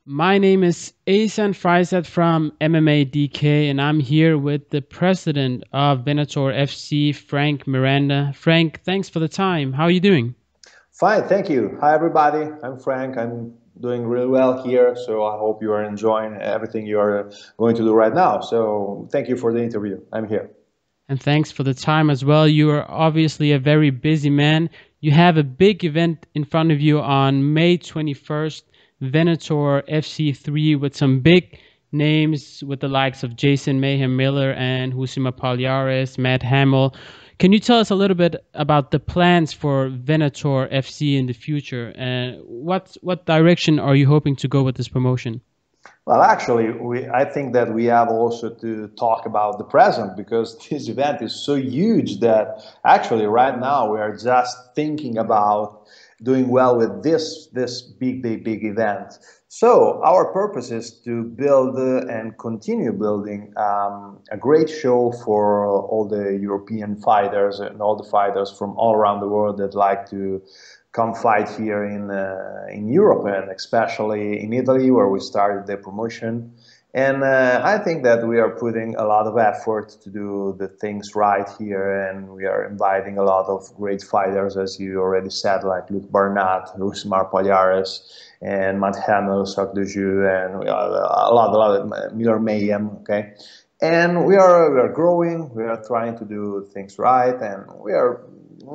My name is Asan Freizat from MMADK, and I'm here with the president of Venator FC, Frank Merenda. Frank, thanks for the time. How are you doing? Fine, thank you. Hi, everybody. I'm Frank. I'm doing really well here, so I hope you are enjoying everything you are going to do right now. So, thank you for the interview. I'm here. And thanks for the time as well. You are obviously a very busy man. You have a big event in front of you on May 21st, Venator FC3, with some big names with the likes of Jason Mayhem Miller and Rousimar Palhares, Matt Hamill. Can you tell us a little bit about the plans for Venator FC in the future? And what direction are you hoping to go with this promotion? Well, actually, I think that we have also to talk about the present because this event is so huge that actually right now we are just thinking about doing well with this big event. So our purpose is to build and continue building a great show for all the European fighters and all the fighters from all around the world that like to come fight here in Europe and especially in Italy where we started the promotion. And I think that we are putting a lot of effort to do the things right here, and we are inviting a lot of great fighters, as you already said, like Barnatt, Rousimar Palhares, and Matt Hamill, and we are a lot of Miller Mayhem. Okay, and we are growing. We are trying to do things right, and we are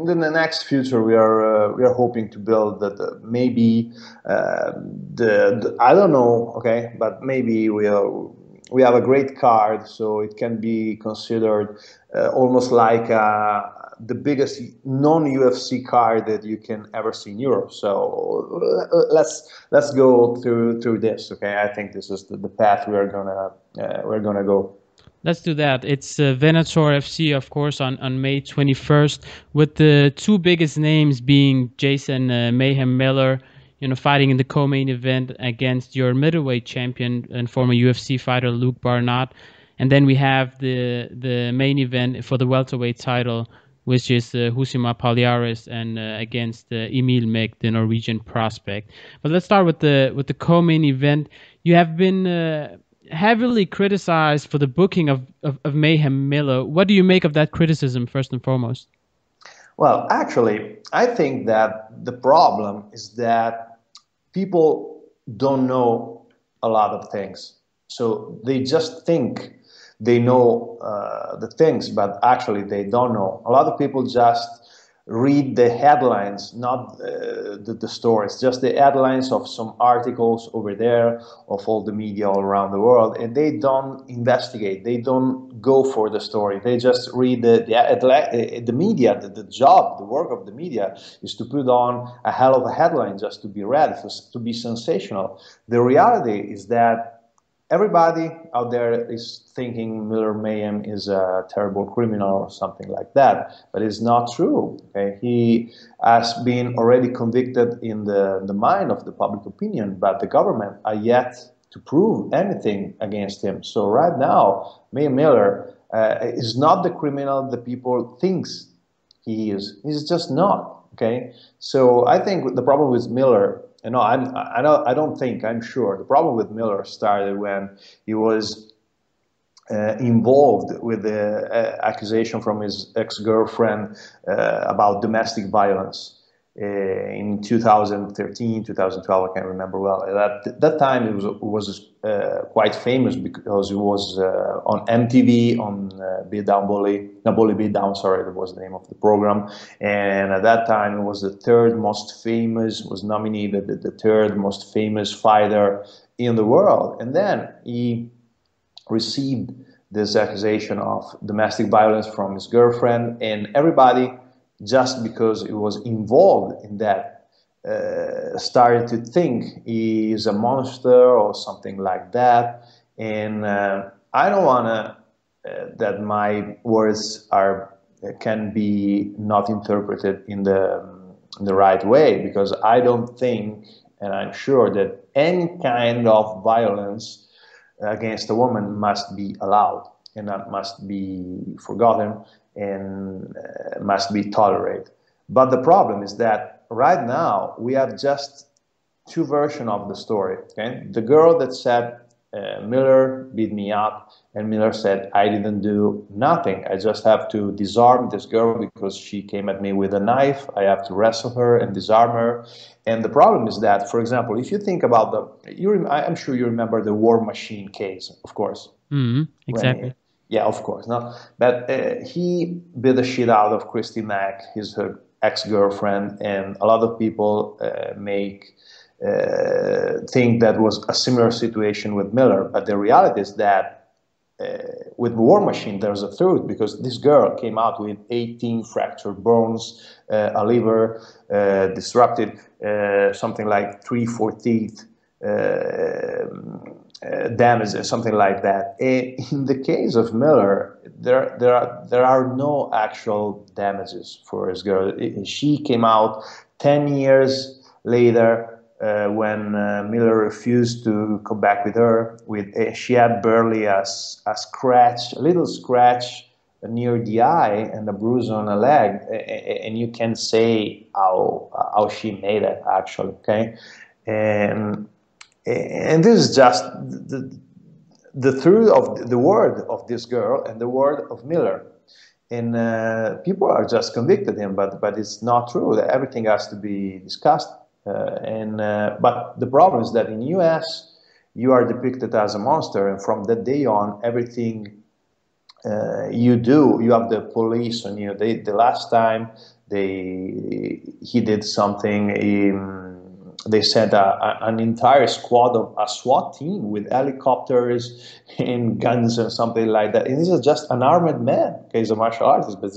in the next future we are hoping to build that maybe the I don't know, okay, but maybe we have a great card, so it can be considered almost like the biggest non-UFC card that you can ever see in Europe. So let's go through this, okay? I think this is the path we're gonna go. Let's do that. It's Venator FC, of course, on May 21st, with the two biggest names being Jason Mayhem Miller, fighting in the co-main event against your middleweight champion and former UFC fighter Luke Barnatt. And then we have the main event for the welterweight title, which is Rousimar Palhares and against Emil Meek, the Norwegian prospect. But let's start with the co-main event. You have been heavily criticized for the booking of Mayhem Miller. What do you make of that criticism, first and foremost? Well, actually, I think that the problem is that people don't know a lot of things. So they just think they know the things, but actually they don't know. A lot of people just read the headlines, not the stories, just the headlines of some articles over there of all the media all around the world, and they don't investigate, they don't go for the story, they just read the media. The job, the work of the media is to put on a hell of a headline just to be read, to be sensational. The reality is that everybody out there is thinking Miller Mayhem is a terrible criminal or something like that, but it's not true. Okay? He has been already convicted in the mind of the public opinion, but the government are yet to prove anything against him. So right now, Mayhem Miller is not the criminal that people thinks he is. He's just not. Okay, so I think the problem with Miller, no, I don't think, I'm sure. The problem with Miller started when he was involved with the accusation from his ex-girlfriend about domestic violence in 2013, 2012, I can't remember well. At that time, it was quite famous because it was on MTV, on Beat Down Bully, no, Bully Beat Down, sorry, that was the name of the program. And at that time, it was the third most famous, was nominated the third most famous fighter in the world. And then he received this accusation of domestic violence from his girlfriend, and everybody, just because he was involved in that, started to think he is a monster or something like that. And I don't want that my words can be not interpreted in the right way, because I don't think, and I'm sure that any kind of violence against a woman must be allowed and that must be forgotten and must be tolerated. But the problem is that right now we have just two versions of the story. Okay, the girl that said Miller beat me up, and Miller said I didn't do nothing. I just have to disarm this girl because she came at me with a knife. I have to wrestle her and disarm her. And the problem is that, for example, if you think about I'm sure you remember the War Machine case, of course. Exactly. Yeah, of course. No, but he beat the shit out of Christy Mack, her ex-girlfriend, and a lot of people think that was a similar situation with Miller. But the reality is that with War Machine, there's a truth, because this girl came out with 18 fractured bones, a liver disrupted, something like 3-4 teeth. Damages, something like that. In the case of Miller, there are no actual damages for his girl. She came out 10 years later when Miller refused to come back with her. She had barely a scratch, a little scratch near the eye and a bruise on a leg, and you can say how she made it actually. Okay, and this is just the truth of the word of this girl and the word of Miller. And people are just convicted him, but it's not true. Everything has to be discussed. But the problem is that in US, you are depicted as a monster, and from that day on, everything you do, you have the police on you. The last time he did something. They sent an entire squad of a SWAT team with helicopters and guns and something like that. And this is just an armed man. Okay, he's a martial artist, but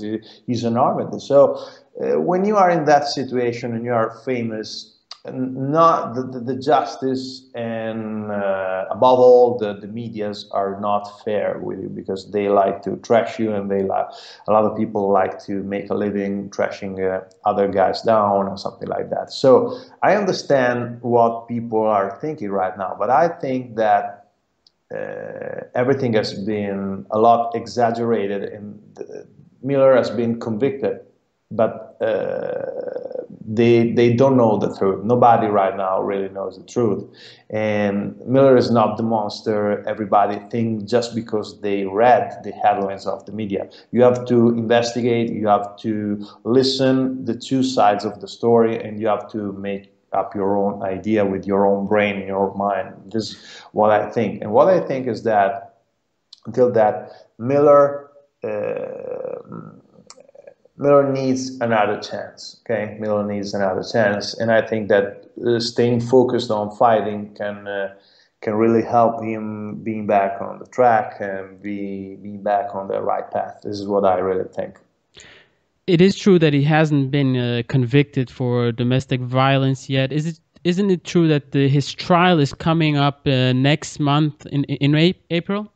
he's an armed. And so when you are in that situation and you are famous, not the justice and above all the medias are not fair with you, because they like to trash you, and a lot of people like to make a living trashing other guys down or something like that. So I understand what people are thinking right now, but I think that everything has been a lot exaggerated, and Miller has been convicted, but they don't know the truth. Nobody right now really knows the truth. And Miller is not the monster everybody thinks just because they read the headlines of the media. You have to investigate, you have to listen the two sides of the story, and you have to make up your own idea with your own brain and your mind. This is what I think. And what I think is that until that, Miller needs another chance. Okay, Miller needs another chance, and I think that staying focused on fighting can really help him being back on the track and being back on the right path. This is what I really think. It is true that he hasn't been convicted for domestic violence yet. Isn't it true that his trial is coming up next month in April?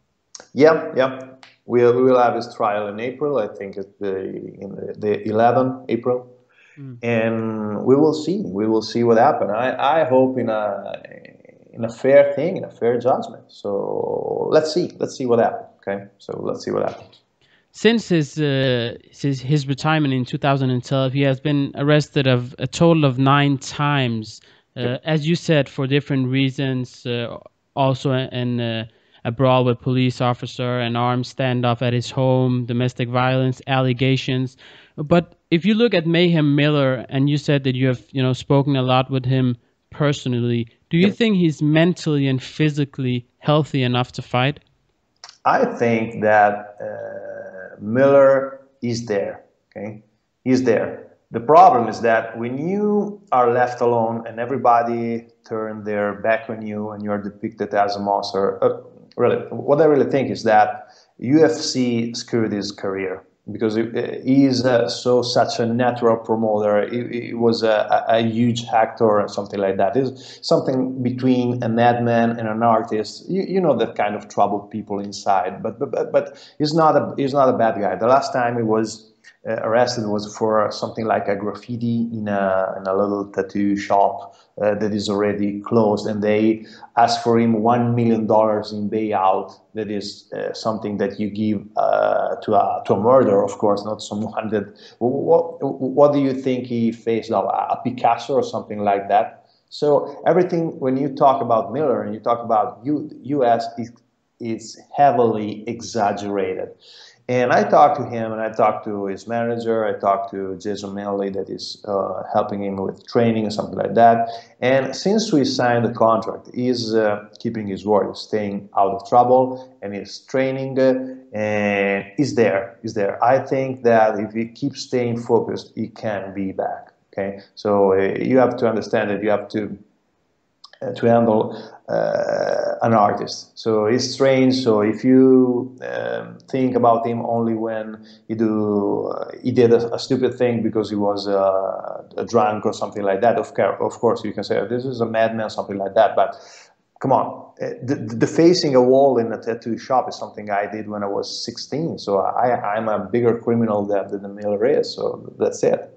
Yeah. We will have his trial in April. I think it's the 11th April, and we will see. We will see what happens. I hope in a fair thing, in a fair judgment. So let's see. Let's see what happens. Okay. So let's see what happens. Since his retirement in 2012, he has been arrested a total of 9 times, as you said, for different reasons. Also, a brawl with police officer, an armed standoff at his home, domestic violence allegations. But if you look at Mayhem Miller, and you said that you have spoken a lot with him personally, do you think he's mentally and physically healthy enough to fight? I think that Miller is there. Okay, he's there. The problem is that when you are left alone and everybody turn their back on you and you're depicted as a monster, really, what I really think is that UFC screwed his career, because he is such a natural promoter. He was a huge actor or something like that. It's something between a madman and an artist. You know that kind of troubled people inside. But he's not a bad guy. The last time he was arrested was for something like a graffiti in a little tattoo shop that is already closed, and they asked for him $1 million in payout. That is something that you give to a murderer, of course, not someone that. What do you think he faced? A Picasso or something like that? So everything, when you talk about Miller and you talk about U.S., is heavily exaggerated. And I talked to him, and I talked to his manager. I talked to Jason Manley, that is helping him with training and something like that. And since we signed the contract, he's keeping his word, he's staying out of trouble, and he's training, and he's there. He's there. I think that if he keeps staying focused, he can be back. Okay, so you have to understand that you have to handle an artist. So he's strange. So if you think about him only when he did a stupid thing because he was a drunk or something like that, of course you can say, oh, this is a madman, something like that. But come on, the facing a wall in a tattoo shop is something I did when I was 16. So I'm a bigger criminal than Miller is. So that's it.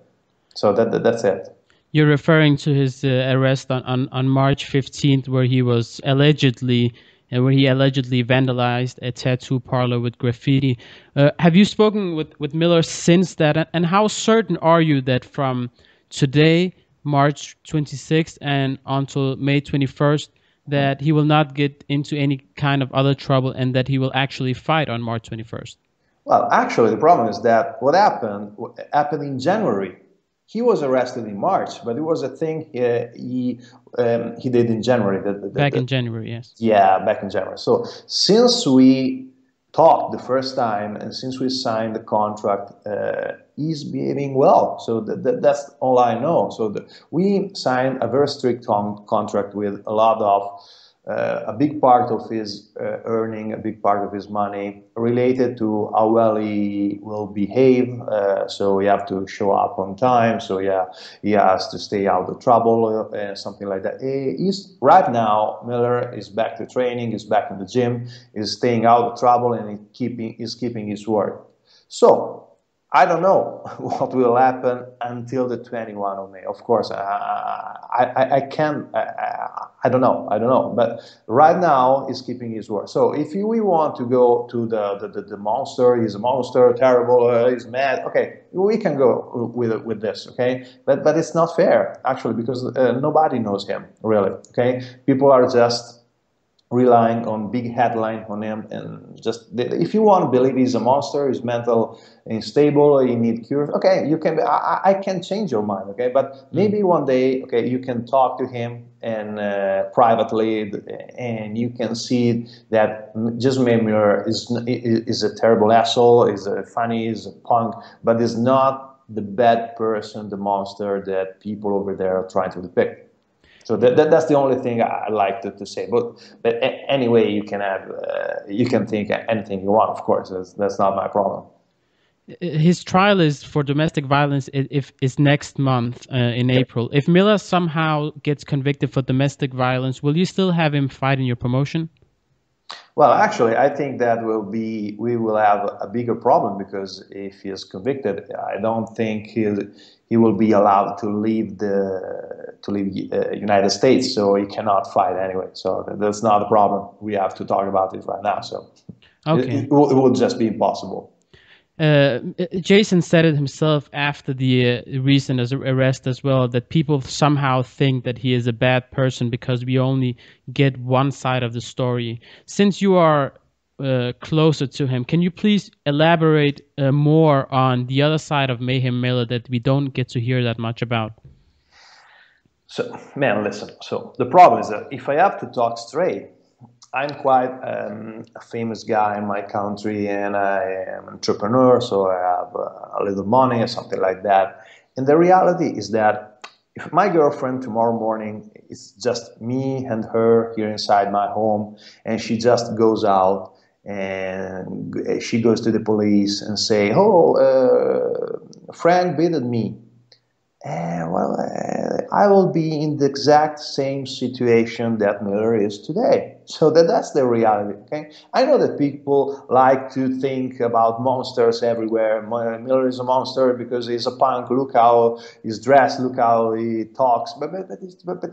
So that's it. You're referring to his arrest on March 15th, where he allegedly vandalized a tattoo parlor with graffiti. Have you spoken with Miller since that? And how certain are you that from today, March 26th, and until May 21st, that he will not get into any kind of other trouble and that he will actually fight on March 21st? Well, actually, the problem is that what happened in January. He was arrested in March, but it was a thing he did in January. Back in January, yes. Yeah, back in January. So since we talked the first time and since we signed the contract, he's behaving well. So that's all I know. So we signed a very strict contract with a lot of a big part of his earning, a big part of his money related to how well he will behave. So he have to show up on time. So yeah, he has to stay out of trouble, something like that. He's right now, Miller is back to training, he's back in the gym, he's staying out of trouble, and he's keeping his word. So I don't know what will happen until the 21 of May. Of course, I can't. I don't know. But right now, he's keeping his word. So if we want to go to the monster, he's a monster, terrible, he's mad. Okay, we can go with this. Okay, but it's not fair actually, because nobody knows him really. Okay, people are just relying on big headline on him, and just if you want to believe he's a monster, he's mental unstable, he needs cures. Okay, you can. I can change your mind. Okay, but maybe one day, okay, you can talk to him and privately, and you can see that Jason Miller is a terrible asshole, is a funny, is a punk, but is not the bad person, the monster that people over there are trying to depict. So that's the only thing I like to say. But anyway, you can think anything you want. Of course, that's not my problem. His trial is for domestic violence. Is next month in April. If Miller somehow gets convicted for domestic violence, will you still have him fight in your promotion? Well, actually, I think that we will have a bigger problem, because if he is convicted, I don't think he will be allowed to leave United States, so he cannot fight anyway. So that's not a problem. We have to talk about it right now. So okay. it will just be impossible. Jason said it himself after the recent arrest as well, that people somehow think that he is a bad person because we only get one side of the story. Since you are closer to him, can you please elaborate more on the other side of Mayhem Miller that we don't get to hear that much about? So, man, listen. So the problem is that if I have to talk straight, I'm quite a famous guy in my country, and I am an entrepreneur, so I have a little money or something like that. And the reality is that if my girlfriend tomorrow morning, it's just me and her here inside my home, and she just goes out and she goes to the police and say, "Oh, Frank beated me." Well, I will be in the exact same situation that Miller is today. So that's the reality. Okay, I know that people like to think about monsters everywhere. Miller is a monster because he's a punk. Look how he's dressed. Look how he talks. But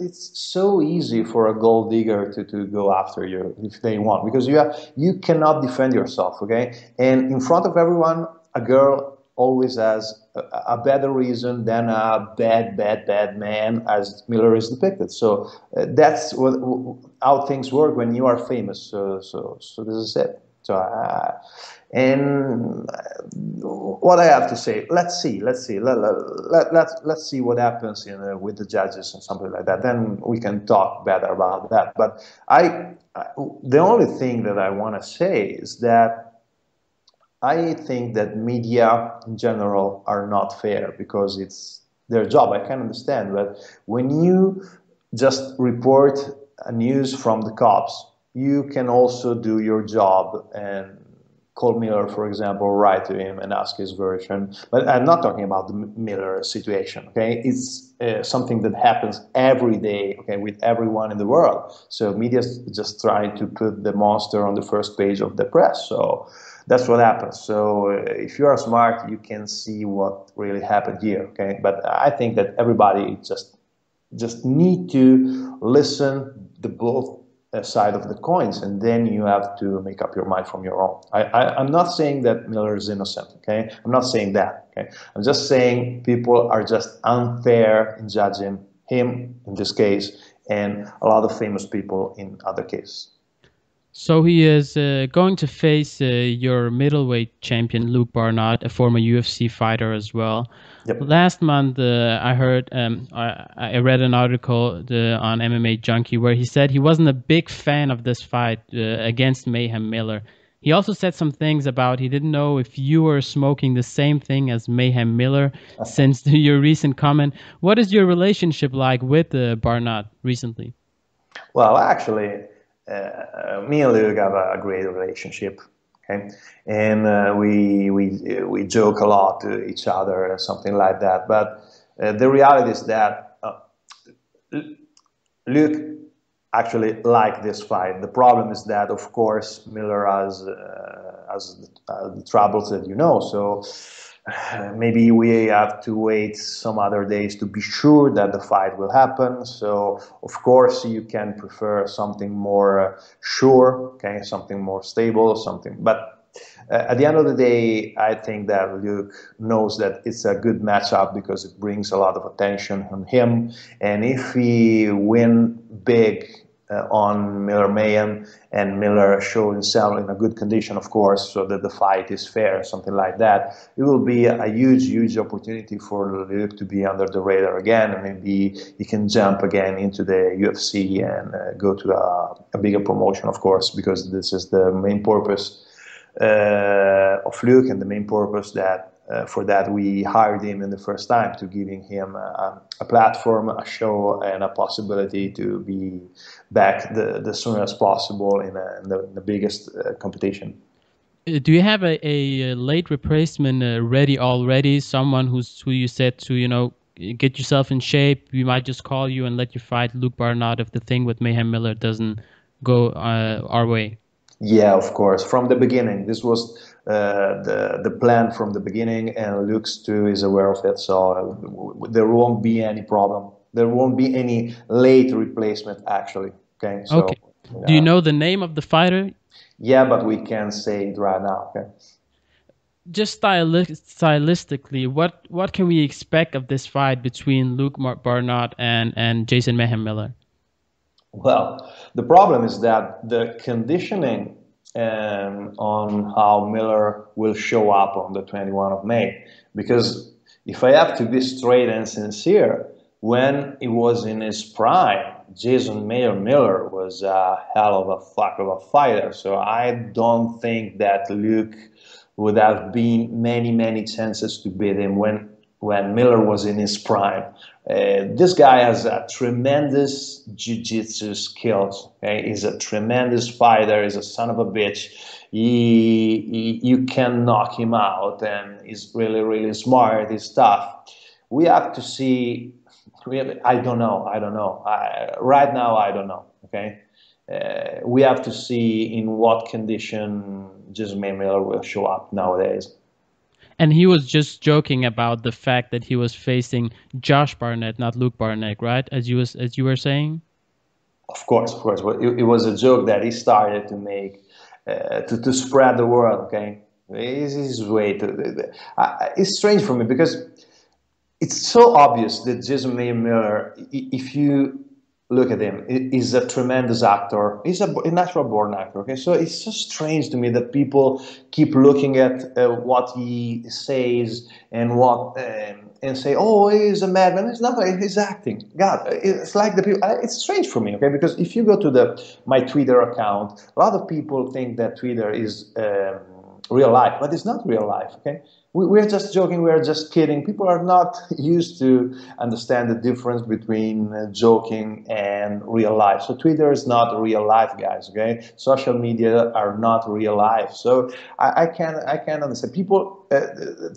it's so easy for a gold digger to go after you if they want, because you cannot defend yourself. Okay, and in front of everyone, a girl always has a better reason than a bad man as Miller is depicted. So that's how things work when you are famous. So this is it. So and what I have to say, let's see, let's see what happens with the judges and something like that. Then we can talk better about that. But the only thing that I want to say is that I think that media in general are not fair because it's their job. I can understand, but when you just report news from the cops, you can also do your job and call Miller, for example, write to him and ask his version. But I'm not talking about the Miller situation, okay? It's something that happens every day, okay, with everyone in the world. So media just try to put the monster on the first page of the press. So that's what happens. So if you are smart, you can see what really happened here, okay? But I think that everybody just need to listen the both side of the coins, and then you have to make up your mind from your own. I'm not saying that Miller is innocent, okay? I'm not saying that, okay? I'm just saying people are just unfair in judging him in this case and a lot of famous people in other cases. So he is going to face your middleweight champion, Luke Barnatt, a former UFC fighter as well. Yep. Last month, I heard, I read an article on MMA Junkie where he said he wasn't a big fan of this fight against Mayhem Miller. He also said some things about he didn't know if you were smoking the same thing as Mayhem Miller since your recent comment. What is your relationship like with Barnatt recently? Well, actually, me and Luke have a great relationship, okay, and we joke a lot to each other and something like that. But the reality is that Luke actually liked this fight. The problem is that, of course, Miller has the troubles that you know. So maybe we have to wait some other days to be sure that the fight will happen. So, of course, you can prefer something more sure, okay, something more stable, something. But at the end of the day, I think that Luke knows that it's a good matchup because it brings a lot of attention on him. And if he win big on Miller Mayhem and Miller show himself in a good condition, of course, so that the fight is fair, something like that, it will be a huge opportunity for Luke to be under the radar again, and maybe he can jump again into the UFC and go to a bigger promotion, of course, because this is the main purpose of Luke and the main purpose that for that we hired him in the first time, to giving him a platform, a show, and a possibility to be back the soon as possible in the biggest competition. Do you have a late replacement ready already? Someone who you said to get yourself in shape. We might just call you and let you fight Luke Barnatt if the thing with Mayhem Miller doesn't go our way. Yeah, of course. From the beginning, this was the plan from the beginning, and Luke too is aware of it. So there won't be any problem. There won't be any late replacement, actually. Okay. So, okay. Do you know the name of the fighter? Yeah, but we can't say it right now. Okay. Just stylistically, what can we expect of this fight between Luke Barnatt and Jason Mayhem Miller? Well, the problem is that the conditioning on how Miller will show up on the 21 of May. Because if I have to be straight and sincere, when he was in his prime, Jason Miller was a hell of a fighter. So I don't think that Luke would have been many chances to beat him when Miller was in his prime. This guy has a tremendous jiu-jitsu skills. Okay? He's a tremendous fighter. He's a son of a bitch. You can knock him out, and he's really smart. He's tough. We have to see. Really, I don't know. Right now, I don't know. Okay, we have to see in what condition Jason Miller will show up nowadays. And he was just joking about the fact that he was facing Josh Barnatt, not Luke Barnatt, right? As you were saying. Of course. It was a joke that he started to make to spread the word. Okay, Easiest way to. It's strange for me because it's so obvious that Jason Miller, if you look at him, is a tremendous actor. He's a natural born actor. Okay, so it's so strange to me that people keep looking at what he says and what and say, "Oh, he's a madman." It's not. He's acting. God, it's like the people. It's strange for me. Okay, because if you go to my Twitter account, a lot of people think that Twitter is real life, but it's not real life. Okay. We're just joking, we're just kidding. People are not used to understand the difference between joking and real life. So Twitter is not real life, guys, okay? Social media are not real life. So I can't understand. People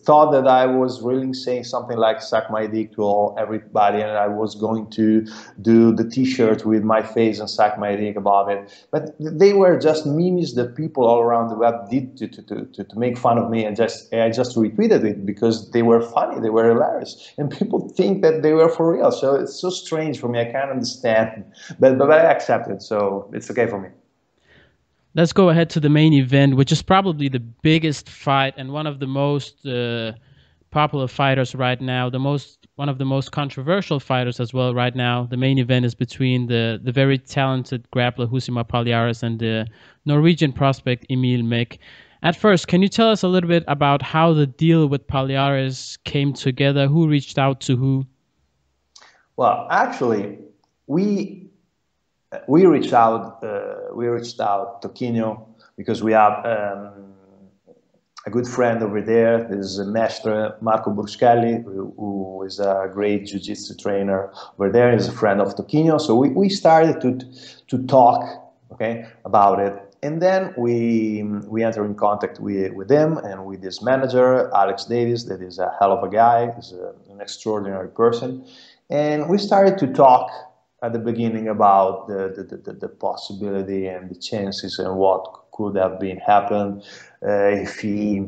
thought that I was really saying something like suck my dick to everybody, and I was going to do the t-shirt with my face and suck my dick above it. But they were just memes that people all around the web did to make fun of me, and I just retweeted it because they were funny, they were hilarious, and people think that they were for real. So it's so strange for me. I can't understand, but I accept it, so it's okay for me. Let's go ahead to the main event, which is probably the biggest fight and one of the most popular fighters right now, one of the most controversial fighters as well right now. The main event is between the very talented grappler Rousimar Palhares and the Norwegian prospect Emil Meek. At first, can you tell us a little bit about how the deal with Palhares came together? Who reached out to who? Well, actually, we reached out to Quino because we have a good friend over there. There's a Mestre Marco Bruschelli, who is a great jiu-jitsu trainer over there. He's a friend of Tocchino. So we started to talk, okay, about it. And then we entered in contact with him and with his manager, Alex Davis, that is a hell of a guy. He's an extraordinary person. And we started to talk at the beginning about the possibility and the chances and what could have been happened if he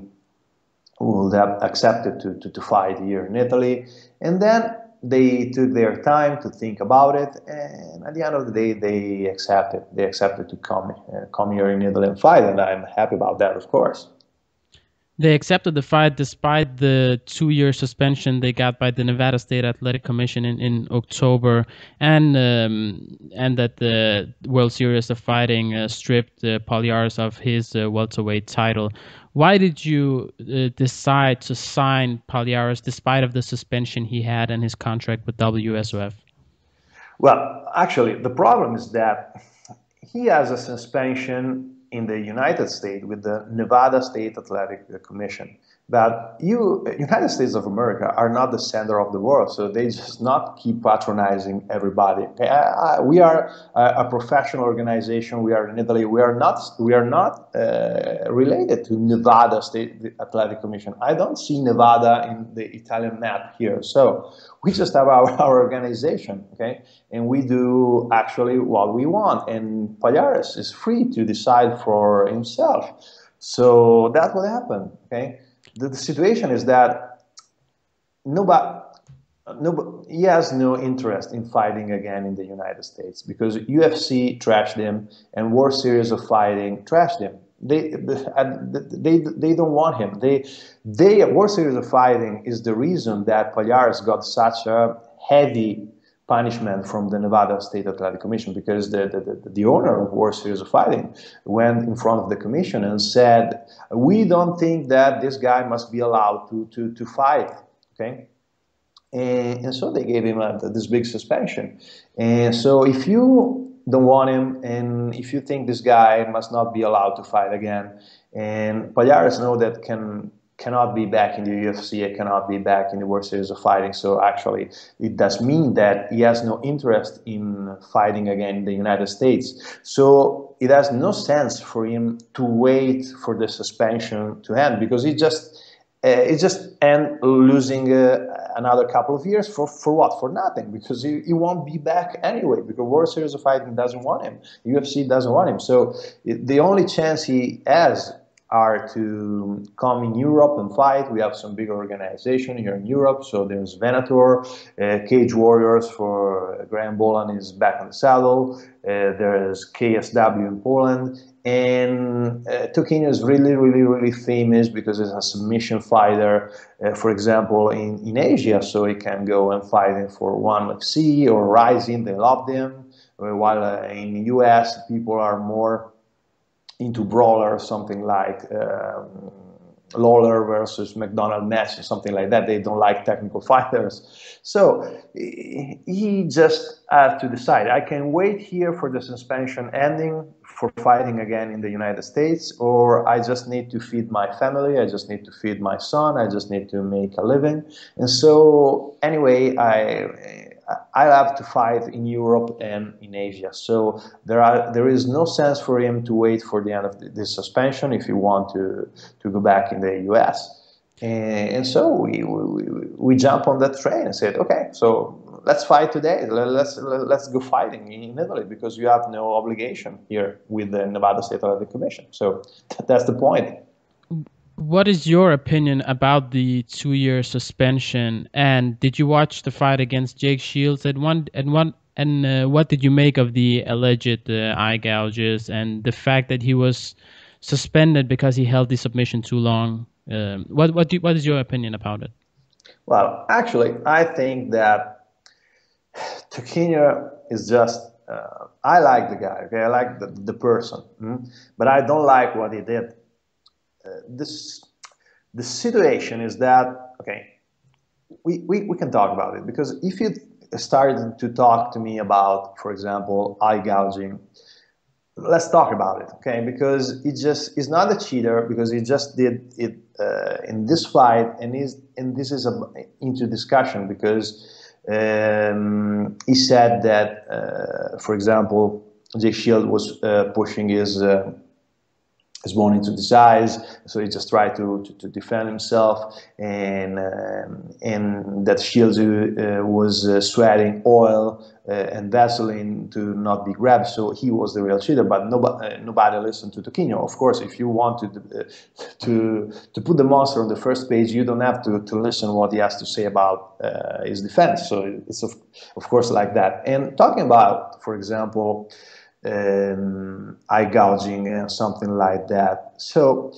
would have accepted to fight here in Italy. And then they took their time to think about it, and at the end of the day, they accepted. They accepted to come here in Italy and fight, and I'm happy about that, of course. They accepted the fight despite the 2-year suspension they got by the Nevada State Athletic Commission in October, and that the World Series of Fighting stripped Palhares of his welterweight title. Why did you decide to sign Palhares despite of the suspension he had and his contract with WSOF? Well, actually, the problem is that he has a suspension in the United States with the Nevada State Athletic Commission. But United States of America are not the center of the world, so they just not keep patronizing everybody. We are a professional organization. We are in Italy. We are not related to Nevada State Athletic Commission. I don't see Nevada in the Italian map here. So we just have our organization, okay? And we do actually what we want. And Palhares is free to decide for himself. So that's what happened, okay? The situation is that he has no interest in fighting again in the United States because UFC trashed him and World Series of Fighting trashed him. They don't want him. World Series of Fighting is the reason that Palhares got such a heavy punishment from the Nevada State Athletic Commission, because the owner of World Series of Fighting went in front of the commission and said, we don't think that this guy must be allowed to fight, okay? And so they gave him this big suspension. And so if you don't want him, and if you think this guy must not be allowed to fight again, and Palhares know that cannot be back in the UFC, it cannot be back in the World Series of Fighting. So actually, it does mean that he has no interest in fighting again in the United States. So it has no sense for him to wait for the suspension to end, because it just end losing another couple of years for what? For nothing, because he won't be back anyway, because World Series of Fighting doesn't want him, UFC doesn't want him. So the only chance he has are to come in Europe and fight. We have some big organization here in Europe. So there's Venator, Cage Warriors for Graham Bolan is back on the saddle. There's KSW in Poland. And Toquinho is really famous because he's a submission fighter, for example, in Asia. So he can go and fight for ONE FC or Rising. They love them. While in the US, people are more into brawler, something like Lawler versus McDonald match or something like that. They don't like technical fighters. So he just has to decide. I can wait here for the suspension ending for fighting again in the United States, or I just need to feed my family. I just need to feed my son. I just need to make a living. And so anyway, I have to fight in Europe and in Asia. So there is no sense for him to wait for the end of this suspension if you want to go back in the US. And so we jump on that train and said, okay, so let's fight today. Let's go fighting in Italy because you have no obligation here with the Nevada State Athletic Commission. So that's the point. What is your opinion about the 2-year suspension? And did you watch the fight against Jake Shields what did you make of the alleged eye gouges and the fact that he was suspended because he held the submission too long? What is your opinion about it? Well, actually, I think that Toquinho is just. I like the guy. Okay, I like the person, but I don't like what he did. The situation is that, okay, we can talk about it, because if you started to talk to me about, for example, eye gouging, let's talk about it, okay, because he's not a cheater, because he just did it in this fight, and this is into discussion, because he said that, for example, Jake Shield was pushing his bone into his eyes, so he just tried to defend himself, and that Shields was sweating oil and Vaseline to not be grabbed, so he was the real cheater. But nobody listened to Toquinho. Of course, if you want to put the monster on the first page, you don't have to listen what he has to say about his defense. So it's of course like that. And talking about, for example, eye gouging and something like that. So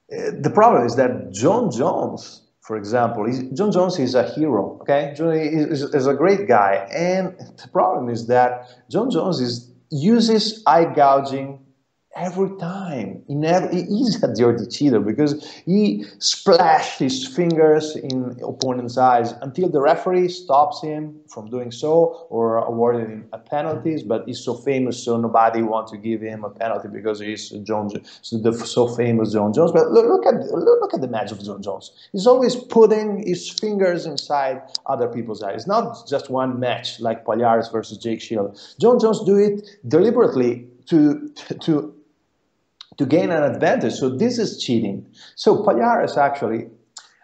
the problem is that Jon Jones, for example, Jon Jones is a hero, okay? Jon is a great guy, and the problem is that Jon Jones uses eye gouging every time. He's a dirty cheater, because he splashed his fingers in opponent's eyes until the referee stops him from doing so or awarded him a penalties. But he's so famous, so nobody wants to give him a penalty because he's so famous Jon Jones. But look at the match of Jon Jones. He's always putting his fingers inside other people's eyes. It's not just one match like Palhares versus Jake Shield. Jon Jones do it deliberately to gain an advantage. So this is cheating. So Palhares actually,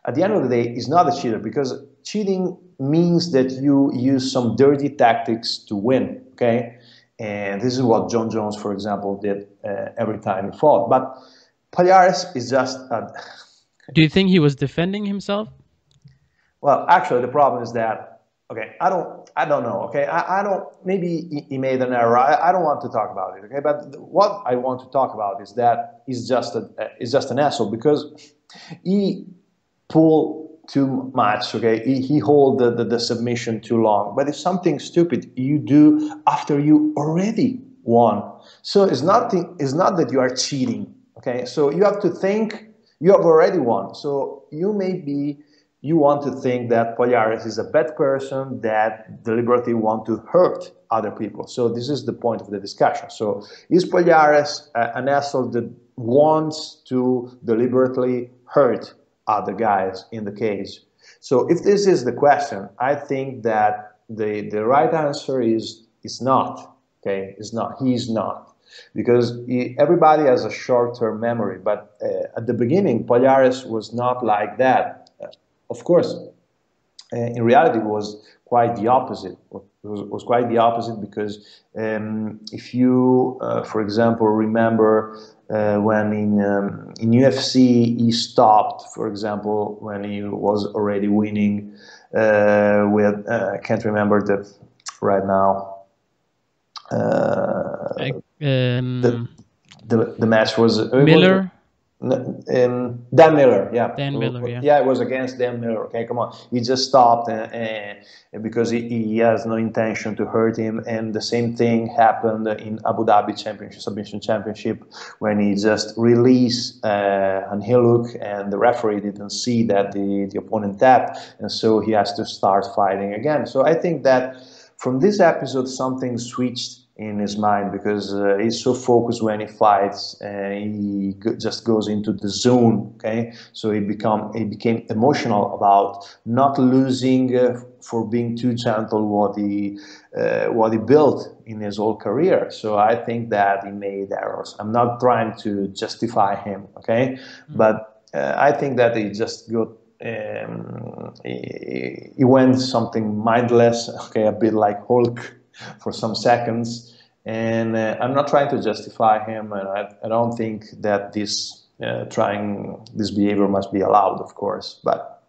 at the end of the day, is not a cheater, because cheating means that you use some dirty tactics to win, okay? And this is what Jon Jones, for example, did every time he fought. But Palhares is just... Do you think he was defending himself? Well, actually, the problem is that, okay, I don't know, okay? I don't, maybe he made an error. I don't want to talk about it, okay? But what I want to talk about is that he's just an asshole, because he pulled too much, okay? He hold the submission too long. But it's something stupid you do after you already won. So it's not that you are cheating, okay? So you have to think you have already won. So you want to think that Palhares is a bad person that deliberately want to hurt other people. So this is the point of the discussion. So is Palhares an asshole that wants to deliberately hurt other guys in the cage? So if this is the question, I think that the right answer is not. Okay, it's not. He's not. Because everybody has a short-term memory. But at the beginning, Palhares was not like that. Of course, in reality, it was quite the opposite. was quite the opposite, because if you, for example, remember when in UFC he stopped, for example, when he was already winning with I can't remember the right now. The, the match was Miller. Dan Miller, yeah. Dan Miller, yeah. Yeah, it was against Dan Miller. Okay, come on. He just stopped because he has no intention to hurt him. And the same thing happened in Abu Dhabi Submission Championship, when he just released an heel hook, and the referee didn't see that the opponent tapped, and so he has to start fighting again. So I think that from this episode something switched in his mind, because he's so focused when he fights, he just goes into the zone. Okay, so he became emotional about not losing for being too gentle what he built in his whole career. So I think that he made errors. I'm not trying to justify him, okay, but I think that he just got. He went something mindless, okay, a bit like Hulk for some seconds, and I'm not trying to justify him, and I don't think that this behavior must be allowed, of course. But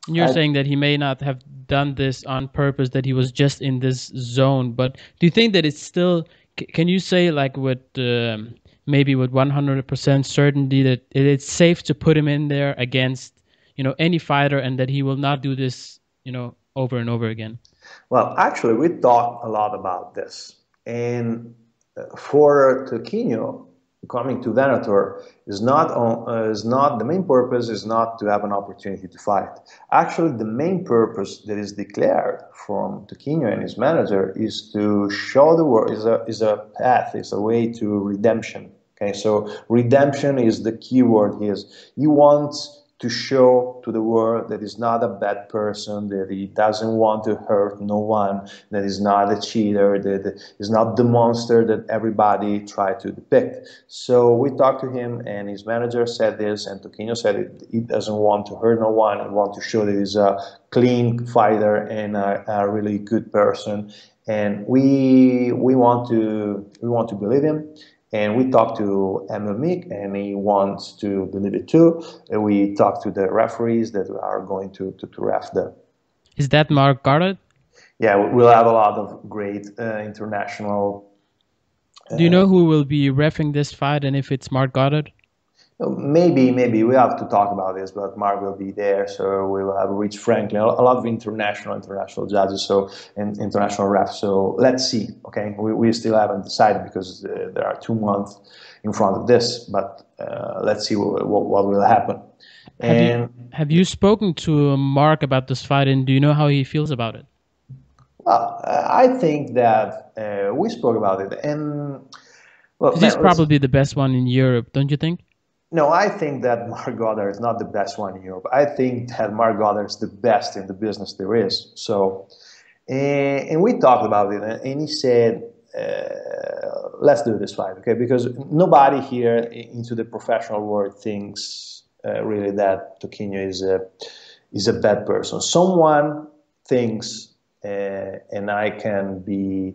you're saying that he may not have done this on purpose, that he was just in this zone. But do you think that it's still? Can you say, like, with maybe with 100% certainty that it's safe to put him in there against any fighter, and that he will not do this over and over again? Well, actually, we talked a lot about this, and for Turquinho, coming to Venator is not the main purpose is not to have an opportunity to fight. Actually, the main purpose that is declared from Turquinho and his manager is to show the world, is a path, is a way to redemption. Okay, so redemption is the key word here. He wants to show to the world that he's not a bad person, that he doesn't want to hurt no one, that he's not a cheater, that he's not the monster that everybody tried to depict. So we talked to him, and his manager said this, and Turquinho said he doesn't want to hurt no one, he wants to show that he's a clean fighter and a really good person. And we want to believe him. And we talked to Emil Meek, and he wants to believe it too. And we talked to the referees that are going to ref them. Is that Mark Barnatt? Yeah, we'll have a lot of great international. Do you know who will be reffing this fight, and if it's Mark Goddard? Maybe we have to talk about this, but Mark will be there, so we will have Rich Franklin, a lot of international judges, and international refs. So let's see. Okay, we still haven't decided, because there are 2 months in front of this, but let's see what will happen. Have you spoken to Mark about this fight, and do you know how he feels about it? Well, I think that we spoke about it, and well, he's probably the best one in Europe, don't you think? No, I think that Mark Goddard is not the best one in Europe. I think that Mark Goddard is the best in the business there is. So, and we talked about it, and he said, let's do this fight, okay? Because nobody here into the professional world thinks really that Turquinho is a bad person. Someone thinks, and I can be,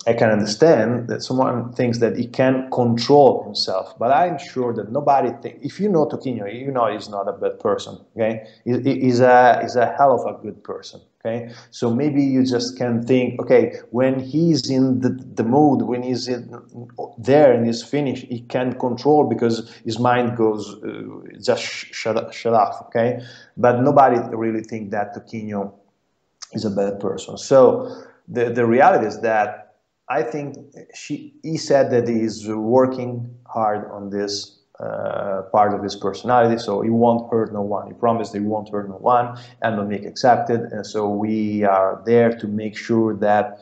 I can understand that someone thinks that he can control himself, but I'm sure that nobody thinks. If you know Turquinho, you know he's not a bad person. Okay, he's a hell of a good person. Okay, so maybe you just can think, okay, when he's in the mood, when he's there and he's finished, he can control, because his mind goes just shut off. Okay, but nobody really thinks that Turquinho is a bad person. So the reality is that I think he said that he's working hard on this part of his personality, so he won't hurt no one. He promised he won't hurt no one, and Emil Meek accepted. And so we are there to make sure that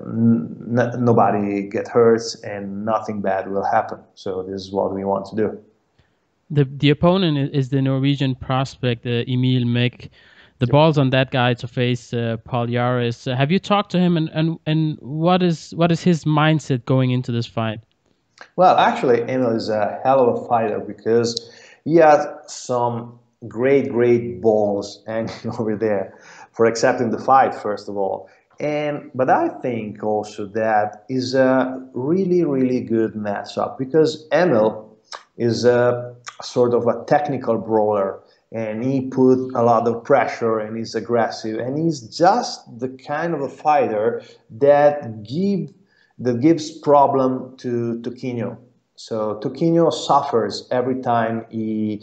nobody gets hurt and nothing bad will happen. So this is what we want to do. The opponent is the Norwegian prospect Emil Meek. The ball's on that guy to face Palhares. Have you talked to him, and what is his mindset going into this fight? Well, actually, Emil is a hell of a fighter, because he has some great balls hanging over there. for accepting the fight, first of all. But I think also that is a really, really good matchup because Emil is a sort of a technical brawler, and he put a lot of pressure and he's aggressive, and he's just the kind of a fighter that gives problem to Toquinho. So Toquinho suffers every time he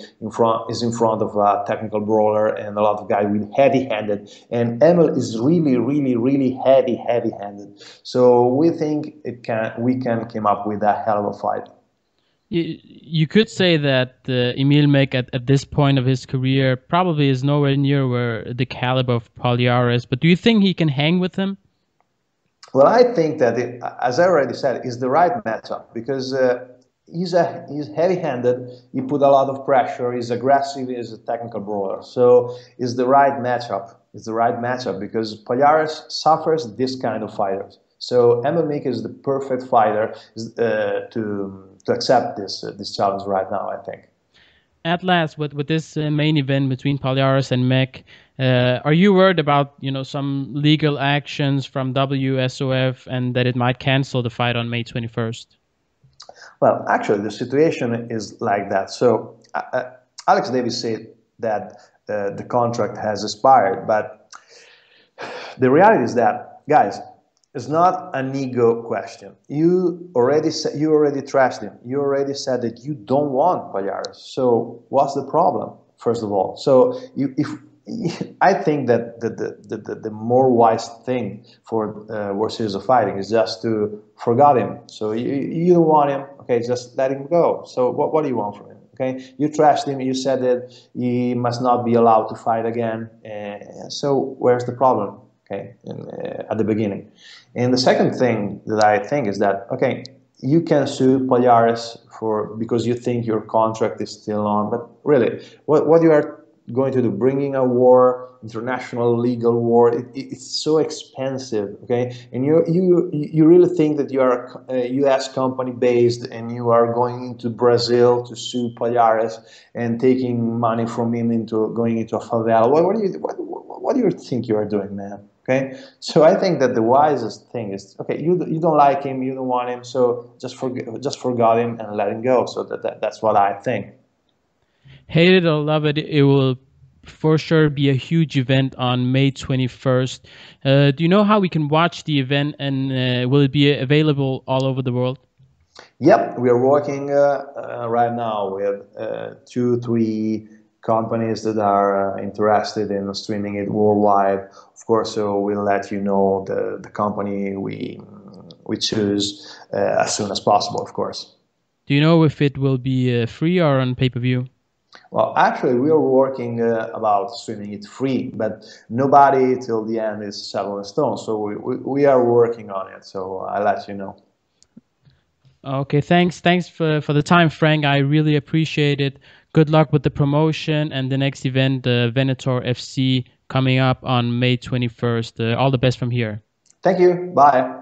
is in front of a technical brawler and a lot of guys with heavy-handed. And Emil is really, really, really heavy-handed. So we think we can come up with a hell of a fight. You could say that Emil Meek at this point of his career probably is nowhere near where the caliber of Palhares. But do you think he can hang with him? Well, I think that, as I already said, is the right matchup because he's heavy-handed. He put a lot of pressure. He's aggressive. He's a technical brawler. So it's the right matchup. It's the right matchup because Palhares suffers this kind of fighters. So Emil Meek is the perfect fighter to accept this challenge right now, I think. At last, with this main event between Palhares and Meek, are you worried about some legal actions from WSOF and that it might cancel the fight on May 21st? Well, actually, the situation is like that. So Alex Davis said that the contract has expired, but the reality is that, guys, it's not an ego question. You already trashed him. You already said that you don't want Palhares. So what's the problem, first of all? So I think that the more wise thing for World Series of Fighting is just to forget him. So you don't want him, okay, just let him go. So what do you want from him? Okay, you trashed him. You said that he must not be allowed to fight again. So where's the problem? Okay, at the beginning. And the second thing that I think is that, okay, you can sue Palhares because you think your contract is still on, but really, what you are going to do, bringing a war, international legal war, it's so expensive, okay? And you really think that you are a U.S. company based and you are going into Brazil to sue Palhares and taking money from him going into a favela? What do you think you are doing, man? Okay, so I think that the wisest thing is, okay, you don't like him, you don't want him, so just forget him and let him go. So that's what I think. Hate it or love it, it will for sure be a huge event on May 21st. Do you know how we can watch the event, and will it be available all over the world? Yep, we are working right now with 2-3 companies that are interested in streaming it worldwide. Of course, so we'll let you know the company we choose as soon as possible, of course. Do you know if it will be free or on pay-per-view? Well, actually, we are working about streaming it free, but nobody till the end is set in stone. So we are working on it. So I'll let you know. Okay, thanks for the time, Frank. I really appreciate it. Good luck with the promotion and the next event, the Venator FC, coming up on May 21st. All the best from here. Thank you. Bye.